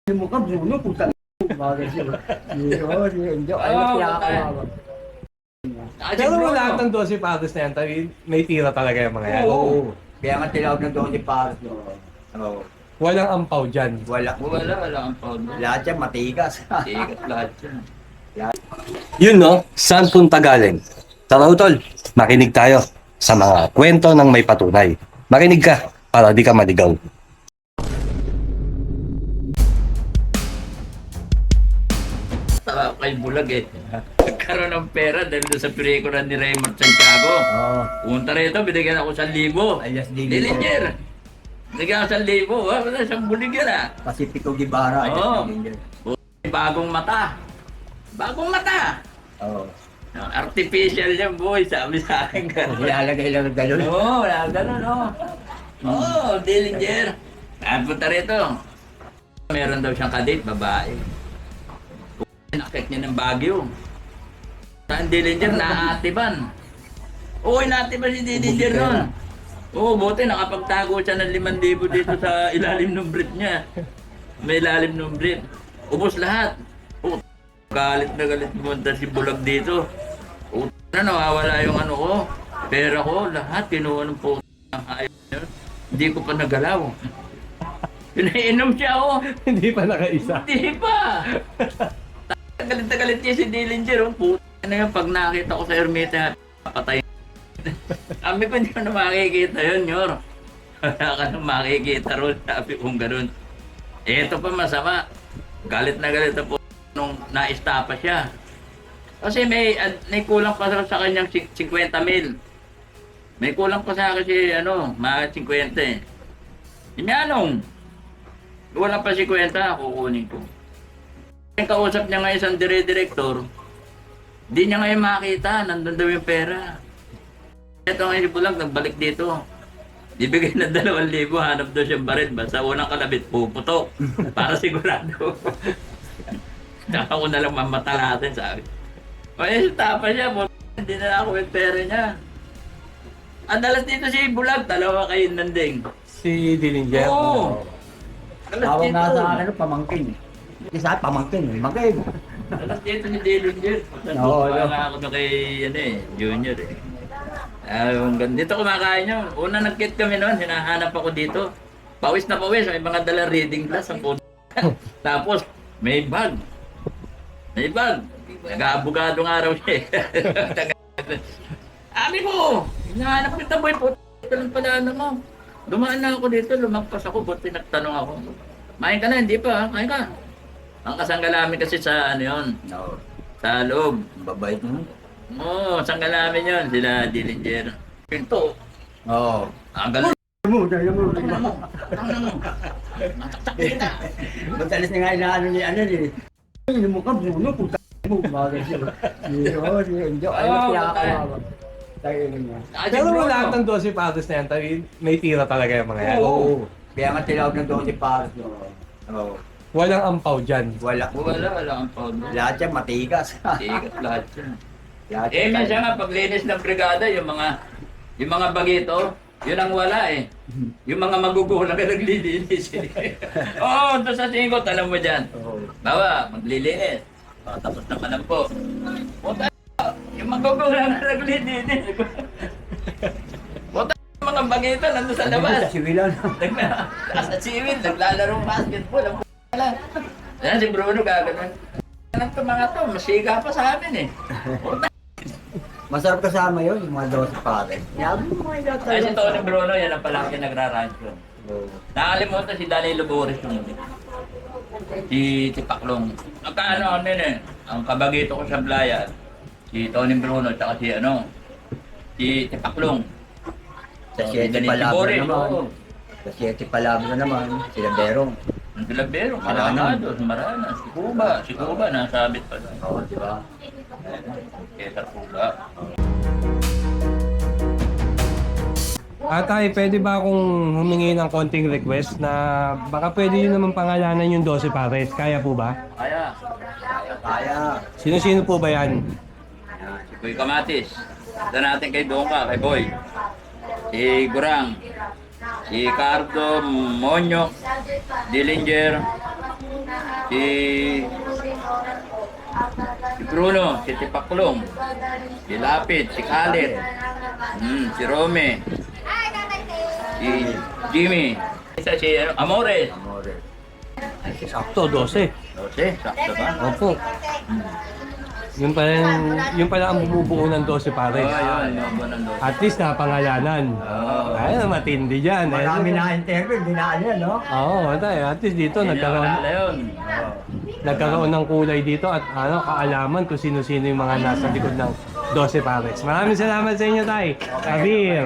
Yung mukha, Bruno, putang bagay siya. Oo, hindi. Ayaw, pinakakawawa. Pero lahat ng 12 pares na yan, may tira talaga yung mga yan. Oo. Kaya nga tinawag ng Donny Paris. Oo. Walang ampaw dyan. Wala ang pound. Lahat yan matigas. Tigat lahat yan. Yun no, saan punta galing? Tara utol, makinig tayo sa mga kwento ng may patunay. Makinig ka para di ka maligaw. Kay Bulag eh. Nagkaroon ng pera dahil doon sa pelikula ni Raymond Santiago. Oo. Punta rito, binigyan ako 1,000. Alias Diggy. Dillinger. Binigyan ako 1,000. Wala siyang bulig yan ah. Pacifico Guevara. Oo. Alias Diggy. Bagong mata. Bagong mata. Oo. Artificial yan boy, sabi sa akin. Ilalagay lang ng ganun. Oo, wala ganun oh. Oo, Dillinger. Punta rito. Meron daw siyang kadate, babae. Nakit niya ng Baguio. Saan Dillinger, naatiban. Oo, naatiban si Dillinger nun. Oo, buti nakapagtago siya ng 5,000 dito sa ilalim ng brief niya. May ilalim ng brief. Ubos lahat. Oo, galit na galit pumunta si Bulag dito. Oo, nawawala yung ano ko. Pera ko, lahat kinuha ng po ng hayop niya. Hindi ko pa nagalaw. Pinainom siya ako. Hindi pa nakaisa. Hindi pa. Galit na galit niya si Dillinger. Oh. Puta na yun, pag nakita ko sa Ermita, papatay. Sabi ko, hindi ko na makikita yun, Yor. Wala ka na makikita ron. Sabi kong ganun. Ito pa masama. Galit na galit na po nung na-estapa siya. Kasi may kulang pa sa kanyang 50 mil. May kulang pa sa akin si, mga 50 eh. Inyanong. Wala pa 50, kukunin ko. Yung kausap niya nga isang dire-director, di niya ngayon makita, nandun daw yung pera. Ito ngayon si Bulag, nagbalik dito. Ibigay na 2,000, hanap daw siyang barit. Basta unang kalabit, puputok. Para sigurado. Tsaka ko na lang mamatalatin, sabi. Ay, tapa siya, hindi na ako yung pera niya. Ang dalas dito si Bulag, 2 kayo nanding. Si Dillinger. Oo. Dalas Tawag dito. nga sa akin, pamangkin. Isa, pamangkin. Magay. Dalas dito ni Dillinger. Oo, Wala ako na kay, Junior eh. Dito kumakain yun. Una nag-kit kami noon, hinahanap ako dito. Pawis na pawis, may mga dala reading glass ang puto. Tapos, may bag. May bag. Nag-aabogado nga raw siya eh. Abi mo! Hinahanap kita boy po. Ito lang pala mo. Dumaan na ako dito, lumagpas ako, buti nagtanong ako. Main ka na, hindi pa ha? Kain ka. Ang kasangalamin kasi sa yun, No. sa loob. Babait mo. Oo, sanggalamin yun, sila Dillinger. Pinto. Oo. Ang galing. Dahil mo. Ano mo? Mataktak kita. Matalis na nga inaano ni Yung mukha, Bruno, putang mo. Bagay siya. Oo, hindi. Ayaw, pinakakawawa. Tayo niya. Pero lahat ng 12 pares na yan, may tira talaga yung mga yan. Oo. Kaya nga tinawag ng Donny Paris. Oo. Walang ampaw dyan. Wala. Wala ang pound. Lahat yan matigas. Tigat lahat yan. Lahat Eh, minsan nga, paglinis ng brigada, yung mga bagito, yun ang wala eh. Yung mga magugulang na naglilinis. Oo, doon sa singot, alam mo dyan. Oo. Bawa, maglilinis. Tapos naman ang po. Puta, yung magugulang na naglilinis. Puta, yung mga bagito, nandun sa labas. Siwilan. Nasa civil, naglalaro basketball. Ang p***la. Yan si Bruno gagawin. Alam ko mga to, masiga pa sa amin eh. Puta. Masarap kasama yun, yung mga 12 pare. Yabi mo mga ilata. Ay si Tony Bruno, yan ang palaki nagra-rancho. Nakalimutan si Danilo Boris yung si Paklong. Nagkaano eh, ang kabagito ko sa Blayan, si Tony Bruno, tsaka si Paklong. Sa Si 7 Danilo palabra Boris, naman. oo. Sa 7 palabra naman, sila Berong. Ang Bilabero, Maranan. Maranas, si Cuba, nasabit pa doon. Oo, di ba? Kesa Cuba. Tay, pwede ba akong humingi ng konting request na baka pwede yun naman pangalanan yung 12 pares? Kaya po ba? Kaya, Kaya. Sino-sino po ba yan? si Boy Kamatis. Ito natin kay Dongka, kay Boy. Si Gurang. Si Cardo Monyok. Dillinger. Si Bruno, si Tipaklong, si Lapid, si Khaled, si Rome, si Jimmy, isa si Amores. Sakto, 12. Jose, sakto ba? Opo. Yun pala ang bumubuo ng 12 pare. Yun, yung buwan ng dos. At least napangalanan. Ay, matindi dyan. Marami na interview, hindi na ano yan, no? Oo, matay. At least dito Hindi niya kilala nagkaroon, yun. nagkaroon ng kulay dito at kaalaman kung sino-sino yung mga nasa likod ng 12 pares. Maraming salamat sa inyo, Tay. Kabir.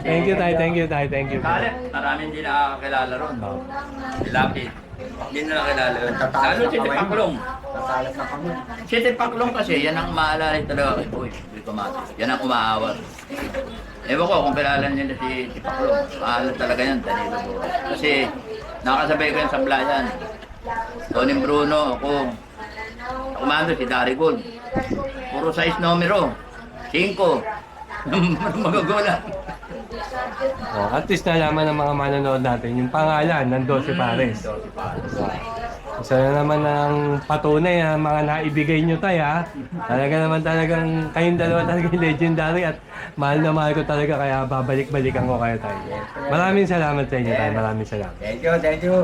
Thank you, Tay. Thank you, Tay. Thank you. Khaled, maraming hindi nakakilala ron. Si Lapid, hindi na nakilala yun. Lalo si Tipaklong. Tatalas na kami. Si Tipaklong kasi, yan ang maalala talaga kay Boy. Boy Tomatis. Yan ang umaawat. Ewan ko kung kilala nila si Tipaklong. Maalat talaga yan, Danilo Boy. Kasi nakasabay ko yan sa Blayan. Tony Bruno, ako. Kumando si Dari Gold. Puro size numero. 5. Magagulat. Oh, at least nalaman ng mga manonood natin yung pangalan ng 12 pares. Isa na naman ang patunay ng mga naibigay nyo, Tay, ha? Talaga naman talagang kayong dalawa talaga yung legendary at mahal na mahal ko talaga kaya babalik-balikan ko kayo, Tay. Maraming salamat sa inyo, Tay. Maraming salamat. Thank you, thank you.